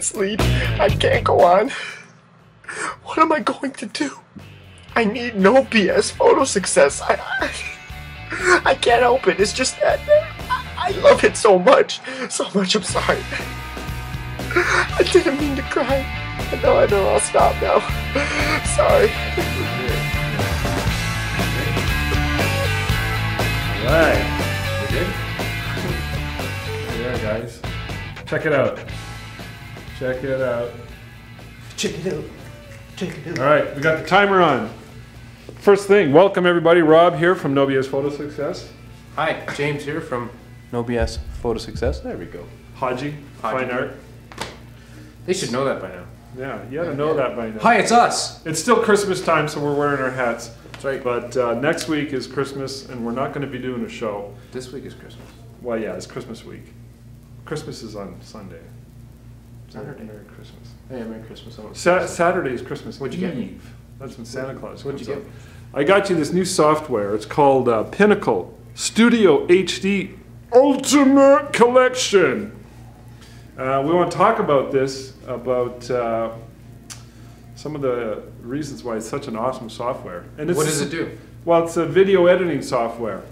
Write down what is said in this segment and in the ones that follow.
can't sleep. I can't go on. What am I going to do? I need no BS photo success. I can't help it. It's just that I love it so much. So much. I'm sorry. I didn't mean to cry. I know. I'll stop now. Sorry. Alright. We did? Yeah, guys. Check it out. Check it out. Check it out. Check it out. Alright, we got the timer on. First thing, welcome everybody. Rob here from NoBS Photo Success. Hi, James here from NoBS Photo Success. There we go. Haji, Fine Art. They should know that by now. Yeah, you ought to know that by now. Hi, it's us. It's still Christmas time, so we're wearing our hats. That's right. But next week is Christmas, and we're not going to be doing a show. This week is Christmas. Well, yeah, it's Christmas week. Christmas is on Sunday. Saturday. Merry Christmas. Hey, Merry Christmas. Saturday is Christmas What'd you get me? Eve. That's when Santa Claus What'd comes you up. get me? I got you this new software. It's called Pinnacle Studio HD Ultimate Collection. We want to talk about this, about some of the reasons why it's such an awesome software. And it's, What does it do? Well, it's a video editing software.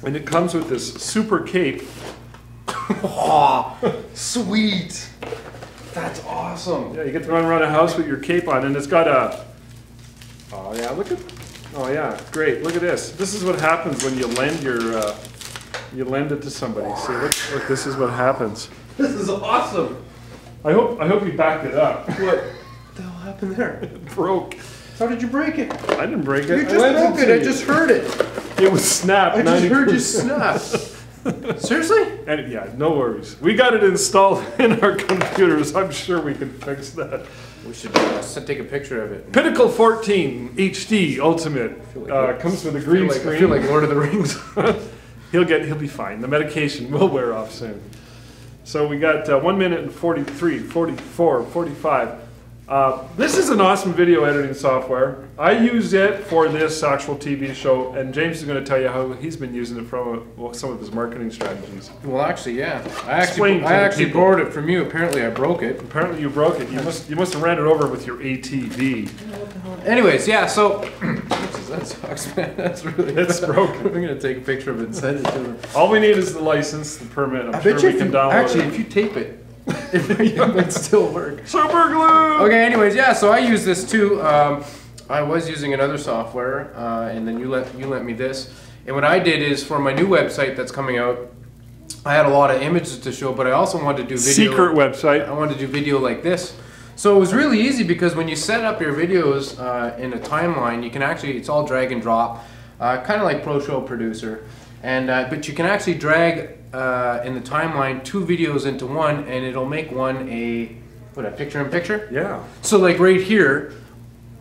And it comes with this super cape. Oh, sweet. That's awesome. Yeah, you get to run around a house with your cape on, and it's got a... Oh yeah, look at... Oh yeah, great. Look at this. This is what happens when you lend your... you lend it to somebody. See, look, this is what happens. This is awesome. I hope you backed it up. What the hell happened there? It broke. How did you break it? I didn't break it. You just broke it. I just heard it. It was snapped. I just 90%. heard you snap. Seriously? And yeah, no worries. We got it installed in our computers. I'm sure we can fix that. We should take a picture of it. Pinnacle 14 HD Ultimate comes with a green screen. I feel like Lord of the Rings. He'll be fine. The medication will wear off soon. So we got 1 minute and 43, 44, 45. This is an awesome video editing software. I use it for this actual TV show, and James is going to tell you how he's been using it for some of his marketing strategies. Well, actually, yeah. I actually borrowed it from you. Apparently, I broke it. Apparently, you broke it. You must have ran it over with your ATV. Anyways, yeah. So that sucks, man. That's really. It's broken. I'm gonna take a picture of it and send it to him. All we need is the license, the permit. I'm sure we can download actually, it. if you tape it, it might still work. Super glue. Okay. Anyways, yeah. So I use this too. I was using another software, and then you lent me this. And what I did is for my new website that's coming out, I had a lot of images to show, but I also wanted to do video. Secret website. I wanted to do video like this. So it was really easy because when you set up your videos in a timeline, you can actually, it's all drag and drop, kind of like Pro Show Producer. And but you can actually drag in the timeline 2 videos into one, and it'll make one a picture-in-picture? Yeah. So like right here,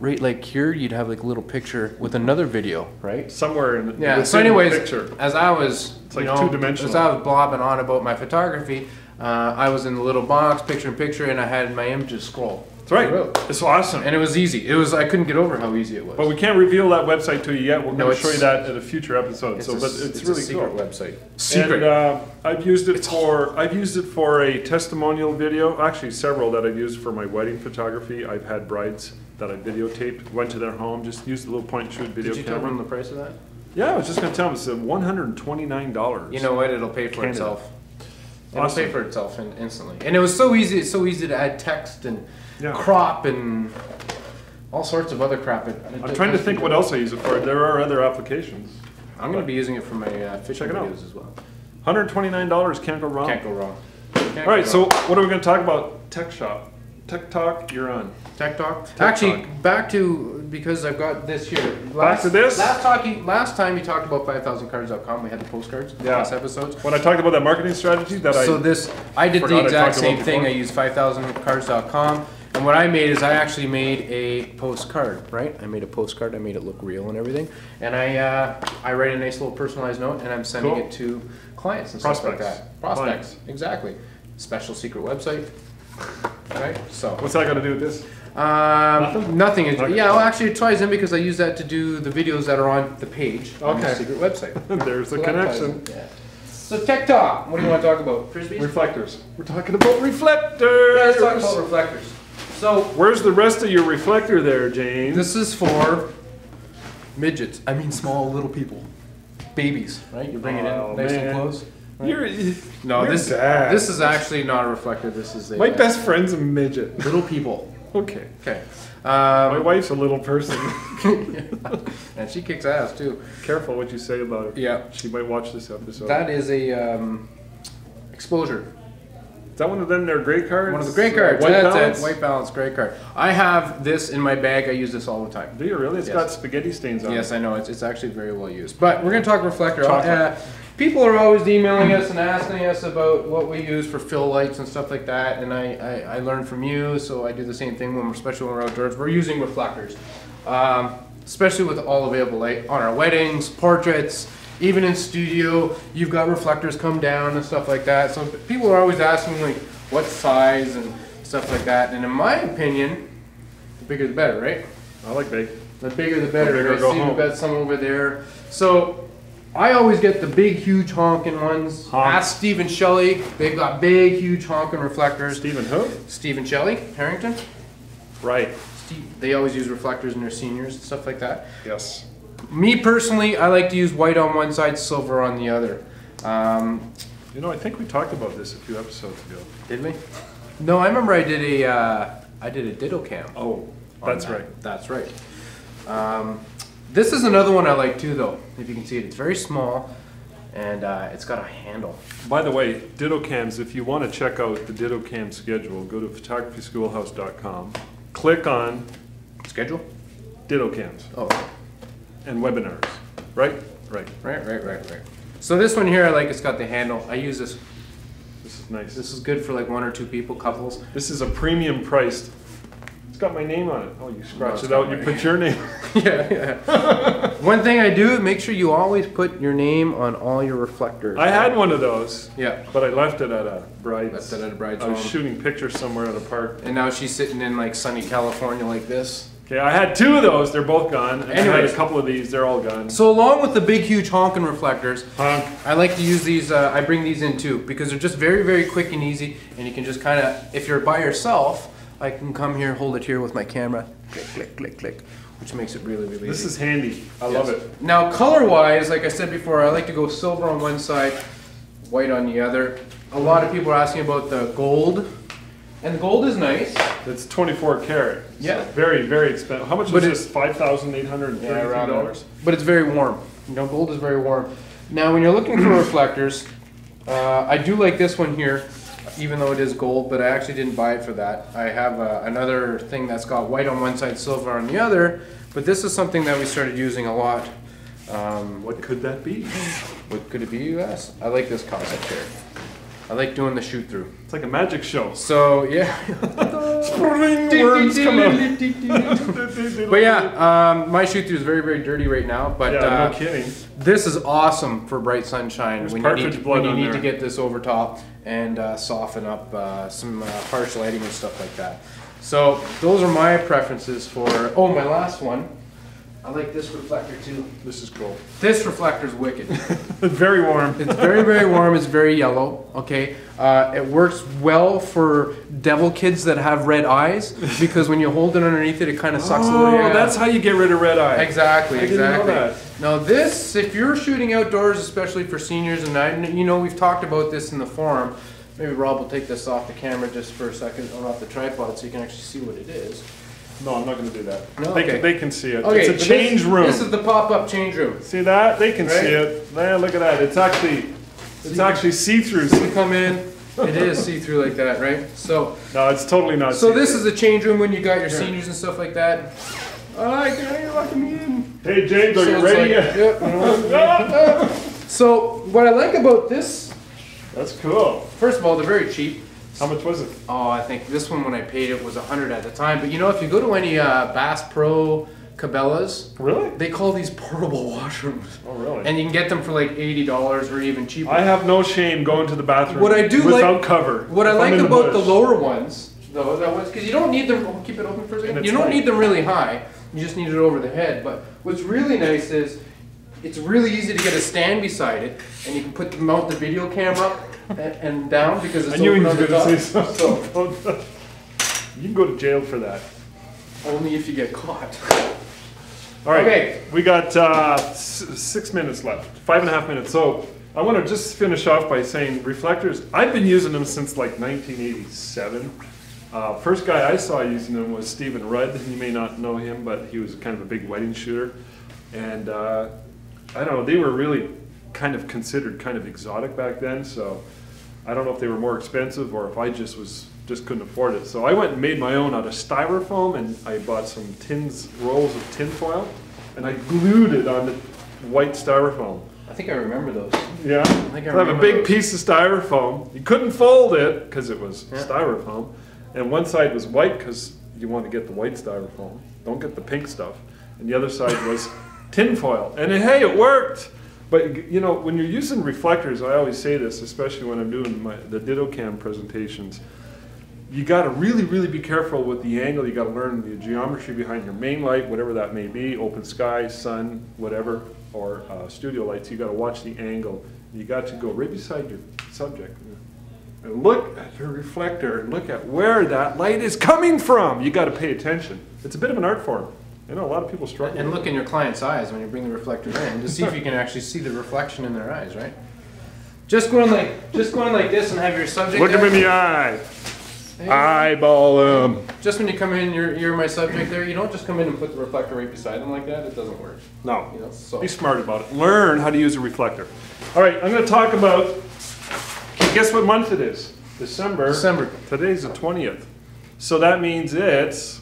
like here, you'd have like a little picture with another video, right? Somewhere in the Yeah. So anyways, picture. as I was, It's like two-dimensional. as I was blobbing on about my photography, I was in the little box, picture-in-picture, and I had my images scroll. That's right. It's awesome. And it was easy. I couldn't get over how easy it was. But we can't reveal that website to you yet. We're going to show you it's- that at a future episode. But it's really a secret cool. website. Secret. And I've used it for a testimonial video. Actually, several that I've used for my wedding photography. I've had brides that I videotaped, went to their home, just used a little point and shoot video Did you tell camera. them the price of that? Yeah, I was just going to tell them it's $129. You know what? It'll pay for Canada. itself. It'll Awesome. pay for itself instantly. And it was so easy. It's so easy to add text and crop and all sorts of other crap. I'm trying to think what else I use it for. There are other applications. I'm going to be using it for my fishing Check it out. videos as well. $129, can't go wrong. Can't go wrong. All right, so what are we going to talk about? Tech Shop. Tech Talk, you're on. Tech Talk? Tech Actually, Talk. back to, because I've got this here. Back to this? Last time you talked about 5000cards.com, we had the postcards, last episodes. When I talked about that marketing strategy that I did the forgot I exact talked same about thing. I before. used 5000cards.com, and what I made is I actually made a postcard, right? I made a postcard, I made it look real and everything, and I write a nice little personalized note, and I'm sending it to clients and stuff like that. Prospects, exactly. Special secret website, right? So What's that got to do with this? nothing is. Okay. Yeah, well, actually, it ties in because I use that to do the videos that are on the page on the Okay. secret website. There's the So that ties connection. in, yeah. So Tech Talk, what do you want to talk about? Frisbees? Reflectors. We're talking about reflectors. Yeah, let's talk about reflectors. So, where's the rest of your reflector there, James? this is for midgets. I mean small little people. Babies, right? You bring it in nice and close. Right? You're This is actually not a reflector. This is a my best friend's a midget. little people. Okay. Okay. My wife's a little person. And she kicks ass too. Careful what you say about her. Yeah. She might watch this episode. That is a exposure. Is that one of them? Their gray cards? One of the gray cards. White That's balance? it. White balance gray card. I have this in my bag. I use this all the time. Do you really? It's Yes. got spaghetti stains on it. Yes, I know. It's actually very well used. But we're going to talk reflector. Chocolate. People are always emailing us and asking us about what we use for fill lights and stuff like that. And I learned from you, so I do the same thing, especially when we're outdoors. We're using reflectors, especially with all available light on our weddings, portraits, even in studio. You've got reflectors come down and stuff like that. So people are always asking like what size and stuff like that. And in my opinion, the bigger the better, right? I like big. The bigger the better. bigger I go see home. we've got some over there. So I always get the big, huge honking ones. Honk. Ask Steve and Shelley. They've got big, huge honking reflectors. Stephen who? Steve and Shelley, Harrington. Right. They always use reflectors in their seniors and stuff like that. Yes. Me personally, I like to use white on one side, silver on the other. You know, I think we talked about this a few episodes ago. Did we? No, I remember I did a ditto cam. Oh, that's right. That's right. This is another one I like too, though. If you can see it, it's very small, and it's got a handle. By the way, Ditto Cams, if you want to check out the Ditto Cam schedule, go to photographyschoolhouse.com, click on Schedule? Ditto Cams Oh, and webinars. Right? Right. right. So this one here, I like. It's got the handle. I use this. This is nice. This is good for like 1 or 2 people, couples. This is a premium priced. It's got my name on it. Oh, you scratch it's it out, got you my put your name. Yeah. One thing I do, make sure you always put your name on all your reflectors. I had one of those, Yeah. but I left it at a bride's. Left it at a bride's I was home. shooting pictures somewhere at a park. And now she's sitting in like sunny California like this. Okay, I had 2 of those. They're both gone. And I had Anyways. a couple of these. They're all gone. So along with the big, huge honking reflectors, Honk. I like to use these, I bring these in too, because they're just very, very quick and easy, and you can just kind of, if you're by yourself, I can come here, hold it here with my camera, click, click, click, click, which makes it really, really This easy. is handy. I love it. Now, color-wise, like I said before, I like to go silver on one side, white on the other. A lot of people are asking about the gold, and the gold is nice. It's 24 karat. So Yeah. very, very expensive. How much But is it- this? $5,833? But it's very warm. You know, gold is very warm. Now, when you're looking for reflectors, I do like this one here, even though it is gold, but I actually didn't buy it for that. I have another thing that's got white on one side, silver on the other, but this is something that we started using a lot. What could that be? What could it be, you ask? I like this concept here. I like doing the shoot through. It's like a magic show. So, yeah. Worms come out. But yeah, my shoot through is very, very dirty right now, but Yeah, no kidding. this is awesome for bright sunshine There's when you partridge need, blood when you on need to there. get this over top and soften up some harsh lighting and stuff like that. So those are my preferences for, oh, my last one. I like this reflector too. This is cool. This reflector's wicked. Very warm. It's very, very warm. It's very yellow. Okay, it works well for devil kids that have red eyes because when you hold it underneath it, it kind of sucks a little. Oh, that's how you get rid of red eye. Exactly. I didn't know Exactly. that. Now this, if you're shooting outdoors, especially for seniors, and you know we've talked about this in the forum. Maybe Rob will take this off the camera just for a second, or off the tripod, so you can actually see what it is. No, I'm not going to do that. No? They, Okay. they can see it. Okay, It's a change room. This is the pop-up change room. See that? They can Right? see it. Yeah, look at that. It's actually see-through. You come in, it is see-through like that, right? So, No, it's totally not. so this see-through. is a change room when you got your seniors and stuff like that. You're locking me in. Hey James, are So you it's ready like, yet? yep. So what I like about this, That's cool. first of all, they're very cheap. How much was it? Oh, I think this one when I paid it was $100 at the time. But you know, if you go to any Bass Pro Cabela's, Really? they call these portable washrooms, Oh, really? and you can get them for like $80 or even cheaper. I have no shame going to the bathroom What I do without like- cover. What I if I'm like in about the bush. lower ones, though, that was because you don't need them. Oh, keep it open for a second. And You it's don't light. need them really high. You just need it over the head. But what's really nice is it's really easy to get a stand beside it, and you can mount the video camera up and down because it's open on the top. So you can go to jail for that. Only if you get caught. All right, okay. We got 6 minutes left, 5.5 minutes. So I want to just finish off by saying reflectors, I've been using them since like 1987. First guy I saw using them was Stephen Rudd. You may not know him, but he was kind of a big wedding shooter. And I don't know, they were really kind of considered kind of exotic back then. So I don't know if they were more expensive or if I just couldn't afford it. So I went and made my own out of styrofoam, and I bought some rolls of tin foil, and I glued it on the white styrofoam. I think I remember those. Yeah, I have a big piece of styrofoam. You couldn't fold it because it was styrofoam, and one side was white because you want to get the white styrofoam. Don't get the pink stuff. And the other side was tin foil, and hey, it worked. But you know, when you're using reflectors, I always say this, especially when I'm doing the DittoCam presentations. You got to really, really be careful with the angle. You got to learn the geometry behind your main light, whatever that may be, open sky, sun, whatever, or studio lights. You got to watch the angle. You got to go right beside your subject and look at your reflector and look at where that light is coming from. You got to pay attention. It's a bit of an art form. I know a lot of people struggle. And look in your client's eyes when you bring the reflector in to see if you can actually see the reflection in their eyes, right? Just going like this and have your subject. Look him in the eye. Eyeball him. Just when you come in, you're my subject there. You don't just come in and put the reflector right beside them like that. It doesn't work. No. You know, so. Be smart about it. Learn how to use a reflector. All right, I'm going to talk about, guess what month it is? December. December. Today's the 20th. So that means it's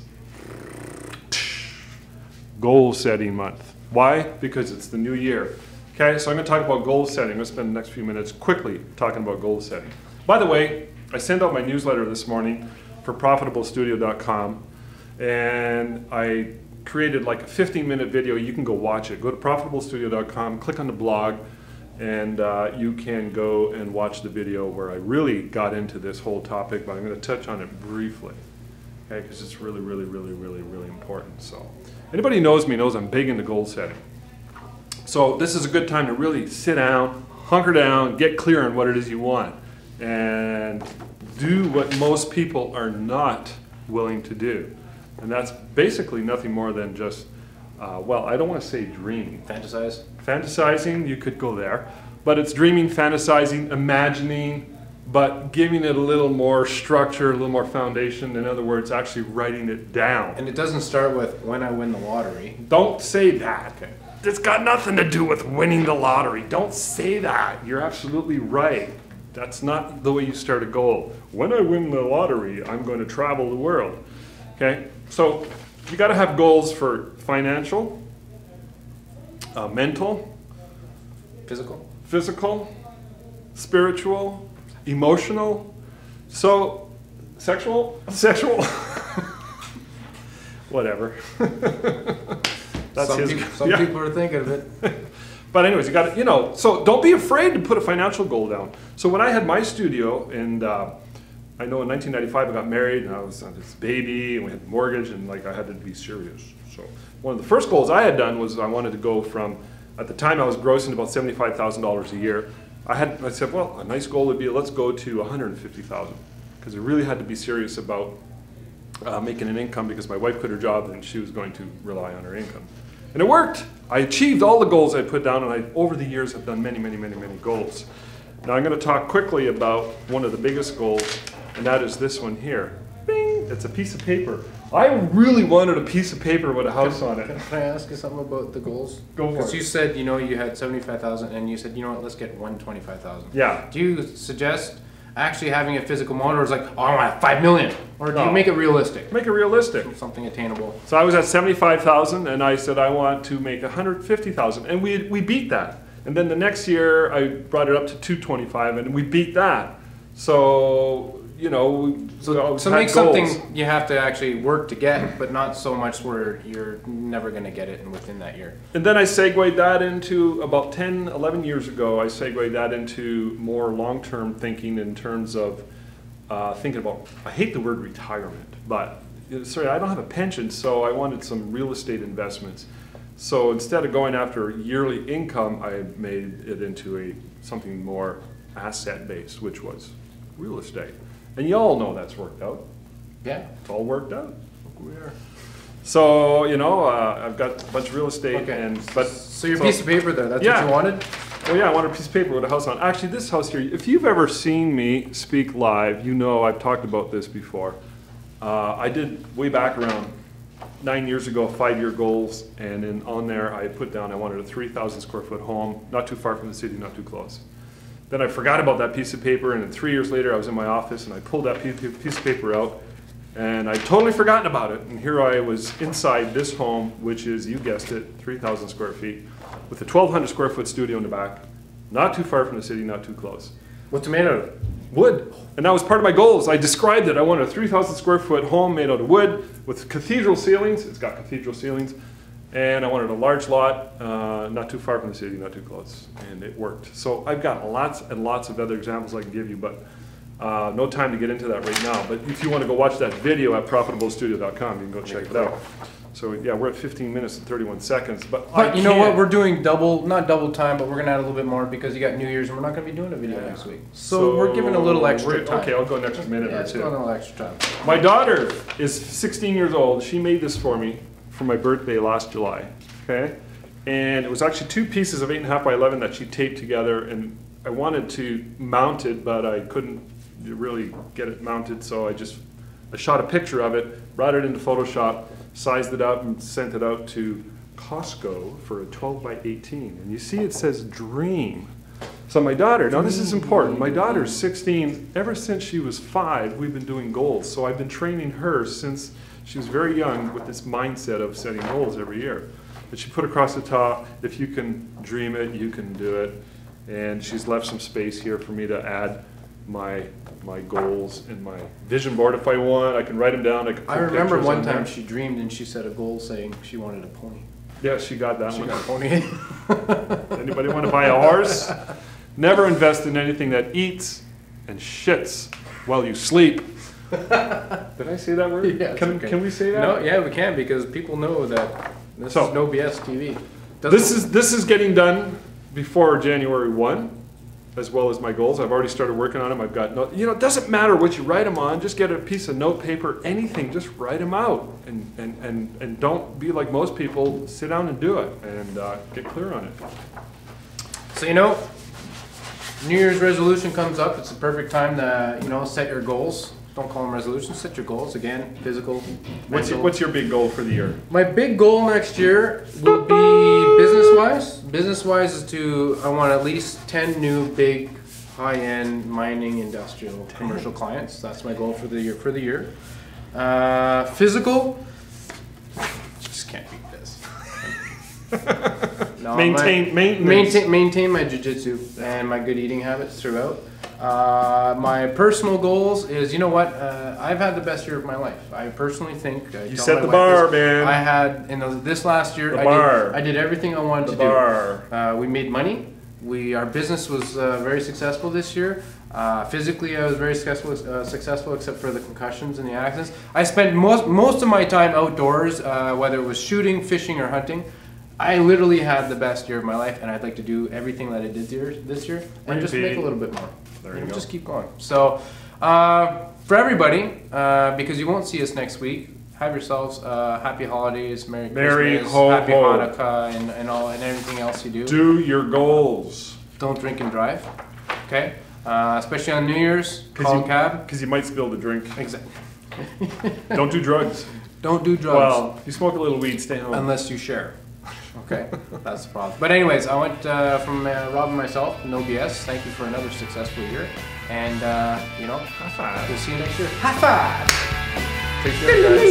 goal setting month. Why? Because it's the new year. Okay, so I'm going to talk about goal setting. I'm going to spend the next few minutes quickly talking about goal setting. By the way, I sent out my newsletter this morning for ProfitableStudio.com, and I created like a 15-minute video. You can go watch it. Go to ProfitableStudio.com, click on the blog, and you can go and watch the video where I really got into this whole topic, but I'm going to touch on it briefly, okay, because it's really, really, really, really, really important. So anybody who knows me knows I'm big into goal setting. So this is a good time to really sit down, hunker down, get clear on what it is you want, and do what most people are not willing to do. And that's basically nothing more than just, well, I don't want to say dreaming. Fantasize? Fantasizing, you could go there. But it's dreaming, fantasizing, imagining, but giving it a little more structure, a little more foundation. In other words, actually writing it down. And it doesn't start with when I win the lottery. Don't say that. Okay. It's got nothing to do with winning the lottery. Don't say that. You're absolutely right. That's not the way you start a goal. When I win the lottery, I'm going to travel the world. Okay? So you got to have goals for financial, mental, physical, spiritual, emotional, so sexual, whatever. That's some people are thinking of it. But anyways, you got to, you know, so don't be afraid to put a financial goal down. So when I had my studio, and I know in 1995 I got married, and I was on this baby, and we had a mortgage, and like I had to be serious. So one of the first goals I had done was I wanted to go from, at the time I was grossing about $75,000 a year. I said, well, a nice goal would be let's go to $150,000, because I really had to be serious about making an income, because my wife quit her job and she was going to rely on her income. And it worked. I achieved all the goals I put down, and I, over the years, have done many, many, many, many goals. Now I'm going to talk quickly about one of the biggest goals, and that is this one here. Bing! It's a piece of paper. I really wanted a piece of paper with a house on it. Can I ask you something about the goals? Go for it. Because you said, you know, you had 75,000, and you said, you know what, let's get 125,000. Yeah. Do you suggest actually having a physical model is like, oh, I want 5 million? Or do you make it realistic? Make it realistic. Something attainable. So I was at 75,000, and I said I want to make 150,000, and we beat that. And then the next year I brought it up to 225, and we beat that. So you know, so make something you have to actually work to get, but not so much where you're never going to get it within that year. And then I segued that into, about 10, 11 years ago, I segued that into more long-term thinking in terms of thinking about, I hate the word retirement, but sorry, I don't have a pension, so I wanted some real estate investments. So instead of going after yearly income, I made it into something more asset-based, which was real estate. And you all know that's worked out. Yeah. It's all worked out. Look where we are. So, you know, I've got a bunch of real estate. Okay. So your piece of paper there, that's yeah. what you wanted? Oh yeah, I wanted a piece of paper with a house on. Actually, this house here, if you've ever seen me speak live, you know I've talked about this before. I did way back around 9 years ago, 5-year goals, and then on there I put down I wanted a 3,000 square foot home, not too far from the city, not too close. Then I forgot about that piece of paper, and then 3 years later I was in my office and I pulled that piece of paper out, and I'd totally forgotten about it. And here I was inside this home, which is, you guessed it, 3,000 square feet, with a 1,200 square foot studio in the back, not too far from the city, not too close. What's it made out of? Wood. And that was part of my goals. I described it. I wanted a 3,000 square foot home made out of wood with cathedral ceilings. It's got cathedral ceilings. And I wanted a large lot, not too far from the city, not too close. And it worked. So I've got lots and lots of other examples I can give you, but no time to get into that right now. But if you want to go watch that video at profitablestudio.com, you can go check it out. So yeah, we're at 15 minutes and 31 seconds. But you know what? We're doing not double time, but we're going to add a little bit more because you got New Year's and we're not going to be doing a video next week. So we're giving a little extra time. Okay, I'll go an extra minute or two. Go a little extra time. My daughter is 16 years old. She made this for me for my birthday last July. Okay, and it was actually 2 pieces of 8.5 by 11 that she taped together, and I wanted to mount it, but I couldn't really get it mounted, so I shot a picture of it, brought it into Photoshop, sized it up, and sent it out to Costco for a 12 by 18. And you see it says dream. So my daughter, now this is important, my daughter's 16, ever since she was 5, we've been doing goals. So I've been training her since she was very young with this mindset of setting goals every year. But she put across the top, if you can dream it, you can do it. And she's left some space here for me to add my goals and my vision board. If I want, I can write them down. I remember one time she dreamed and she set a goal saying she wanted a pony. Yeah, she got that one. She got a pony. Anybody want to buy a horse? Never invest in anything that eats and shits while you sleep. Did I say that word? Yeah, can we say that? No, yeah, we can, because people know that this is NoBsTeeVee. This is getting done before January 1. As well as my goals. I've already started working on them. I've got it doesn't matter what you write them on, just get a piece of note paper, anything, just write them out. And don't be like most people, sit down and do it, and get clear on it. So New Year's resolution comes up. It's the perfect time to, set your goals. Don't call them resolutions, set your goals. Again, physical, mental. What's your big goal for the year? My big goal next year will be business-wise. Business-wise is I want at least 10 new big, high-end mining, industrial, commercial clients. That's my goal for the year. Physical, just can't beat this. No, maintain my jiu-jitsu and my good eating habits throughout. My personal goals is, I've had the best year of my life. I personally think. You set the bar, man. I had, this last year, I did everything I wanted to do. We made money. Our business was very successful this year. Physically, I was very successful except for the concussions and the accidents. I spent most of my time outdoors, whether it was shooting, fishing, or hunting. I literally had the best year of my life, and I'd like to do everything that I did this year and just make a little bit more. There you go. Just keep going. So, for everybody, because you won't see us next week, have yourselves happy holidays, Merry Christmas, Happy Hanukkah, and everything else you do. Do your goals. Don't drink and drive. Okay, especially on New Year's. Call a cab because you might spill the drink. Exactly. Don't do drugs. Don't do drugs. Well, if you smoke a little weed, stay home. Unless you share. Okay, that's the problem. But anyways, I went from Rob and myself, No BS. Thank you for another successful year. And, high five. We'll see you next year. High five! Take care, guys.